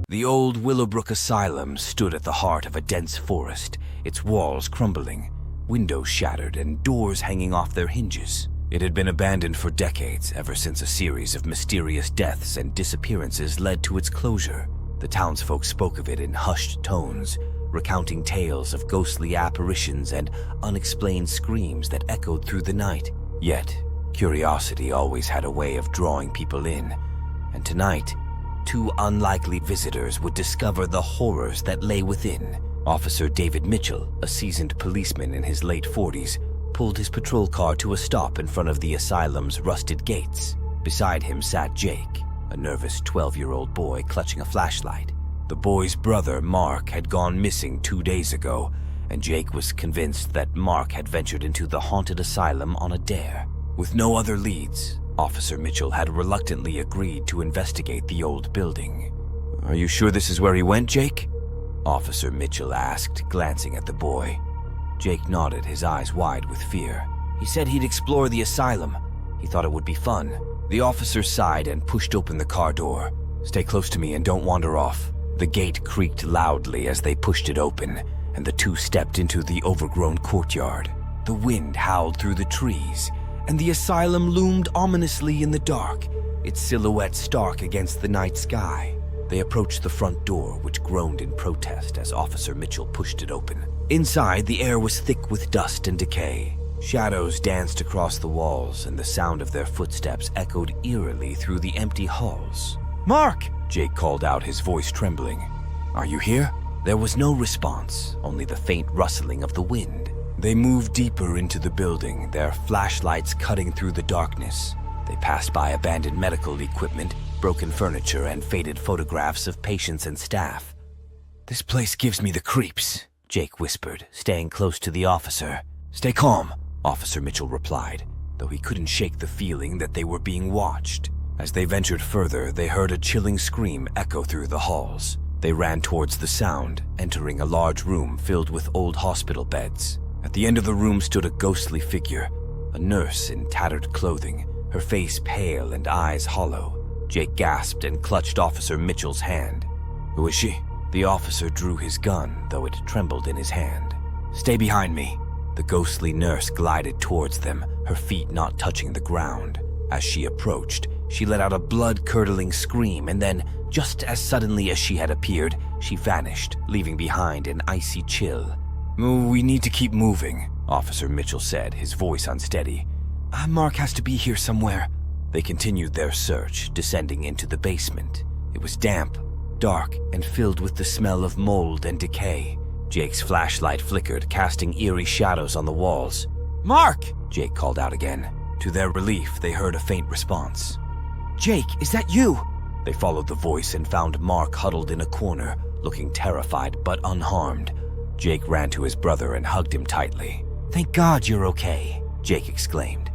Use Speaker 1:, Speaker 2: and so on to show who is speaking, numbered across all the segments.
Speaker 1: The old Willowbrook Asylum stood at the heart of a dense forest, its walls crumbling, windows shattered, and doors hanging off their hinges. It had been abandoned for decades, ever since a series of mysterious deaths and disappearances led to its closure. The townsfolk spoke of it in hushed tones, recounting tales of ghostly apparitions and unexplained screams that echoed through the night. Yet, curiosity always had a way of drawing people in, and tonight, two unlikely visitors would discover the horrors that lay within. Officer David Mitchell, a seasoned policeman in his late 40s, pulled his patrol car to a stop in front of the asylum's rusted gates. Beside him sat Jake, a nervous 12-year-old boy clutching a flashlight. The boy's brother, Mark, had gone missing 2 days ago, and Jake was convinced that Mark had ventured into the haunted asylum on a dare. With no other leads, Officer Mitchell had reluctantly agreed to investigate the old building. "Are you sure this is where he went, Jake?" Officer Mitchell asked, glancing at the boy. Jake nodded, his eyes wide with fear. "He said he'd explore the asylum. He thought it would be fun." The officer sighed and pushed open the car door. "Stay close to me and don't wander off." The gate creaked loudly as they pushed it open, and the two stepped into the overgrown courtyard. The wind howled through the trees, and the asylum loomed ominously in the dark, its silhouette stark against the night sky. They approached the front door, which groaned in protest as Officer Mitchell pushed it open. Inside, the air was thick with dust and decay. Shadows danced across the walls, and the sound of their footsteps echoed eerily through the empty halls. "Mark!" Jake called out, his voice trembling. "Are you here?" There was no response, only the faint rustling of the wind. They moved deeper into the building, their flashlights cutting through the darkness. They passed by abandoned medical equipment, broken furniture, and faded photographs of patients and staff. "This place gives me the creeps," Jake whispered, staying close to the officer. "Stay calm," Officer Mitchell replied, though he couldn't shake the feeling that they were being watched. As they ventured further, they heard a chilling scream echo through the halls. They ran towards the sound, entering a large room filled with old hospital beds. At the end of the room stood a ghostly figure, a nurse in tattered clothing, her face pale and eyes hollow. Jake gasped and clutched Officer Mitchell's hand. "Who is she?" The officer drew his gun, though it trembled in his hand. "Stay behind me." The ghostly nurse glided towards them, her feet not touching the ground. As she approached, she let out a blood-curdling scream, and then, just as suddenly as she had appeared, she vanished, leaving behind an icy chill. "We need to keep moving," Officer Mitchell said, his voice unsteady. "Mark has to be here somewhere." They continued their search, descending into the basement. It was damp, dark, and filled with the smell of mold and decay. Jake's flashlight flickered, casting eerie shadows on the walls. "Mark!" Jake called out again. To their relief, they heard a faint response. "Jake, is that you?" They followed the voice and found Mark huddled in a corner, looking terrified but unharmed. Jake ran to his brother and hugged him tightly. "Thank God you're okay," Jake exclaimed.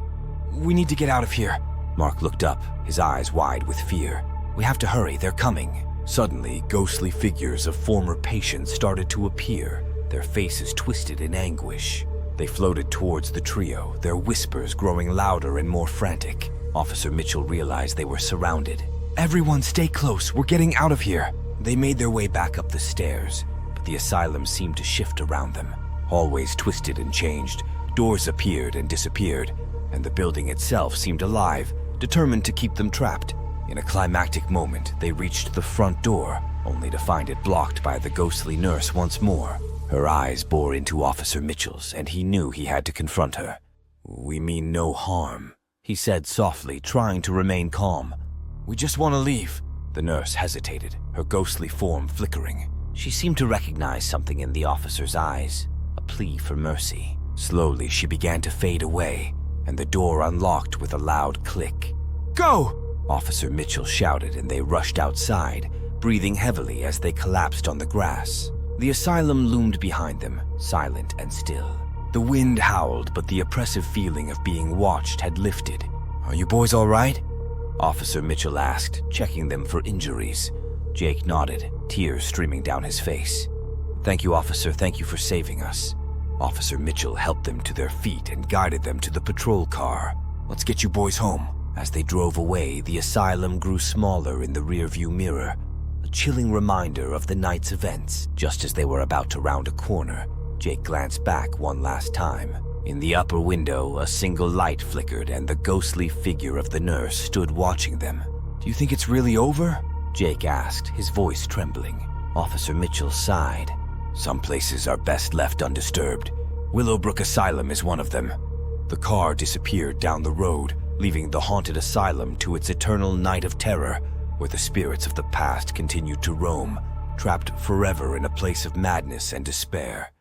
Speaker 1: "We need to get out of here." Mark looked up, his eyes wide with fear. "We have to hurry, they're coming." Suddenly, ghostly figures of former patients started to appear, their faces twisted in anguish. They floated towards the trio, their whispers growing louder and more frantic. Officer Mitchell realized they were surrounded. "Everyone stay close, we're getting out of here." They made their way back up the stairs, but the asylum seemed to shift around them. Hallways twisted and changed, doors appeared and disappeared, and the building itself seemed alive, determined to keep them trapped. In a climactic moment, they reached the front door, only to find it blocked by the ghostly nurse once more. Her eyes bore into Officer Mitchell's, and he knew he had to confront her. "We mean no harm," he said softly, trying to remain calm. "We just want to leave." The nurse hesitated, her ghostly form flickering. She seemed to recognize something in the officer's eyes, a plea for mercy. Slowly, she began to fade away, and the door unlocked with a loud click. "Go!" Officer Mitchell shouted, and they rushed outside, breathing heavily as they collapsed on the grass. The asylum loomed behind them, silent and still. The wind howled, but the oppressive feeling of being watched had lifted. "Are you boys all right?" Officer Mitchell asked, checking them for injuries. Jake nodded, tears streaming down his face. "Thank you, officer. Thank you for saving us." Officer Mitchell helped them to their feet and guided them to the patrol car. "Let's get you boys home." As they drove away, the asylum grew smaller in the rearview mirror, a chilling reminder of the night's events. Just as they were about to round a corner, Jake glanced back one last time. In the upper window, a single light flickered and the ghostly figure of the nurse stood watching them. "Do you think it's really over?" Jake asked, his voice trembling. Officer Mitchell sighed. "Some places are best left undisturbed. Willowbrook Asylum is one of them." The car disappeared down the road, leaving the haunted asylum to its eternal night of terror, where the spirits of the past continued to roam, trapped forever in a place of madness and despair.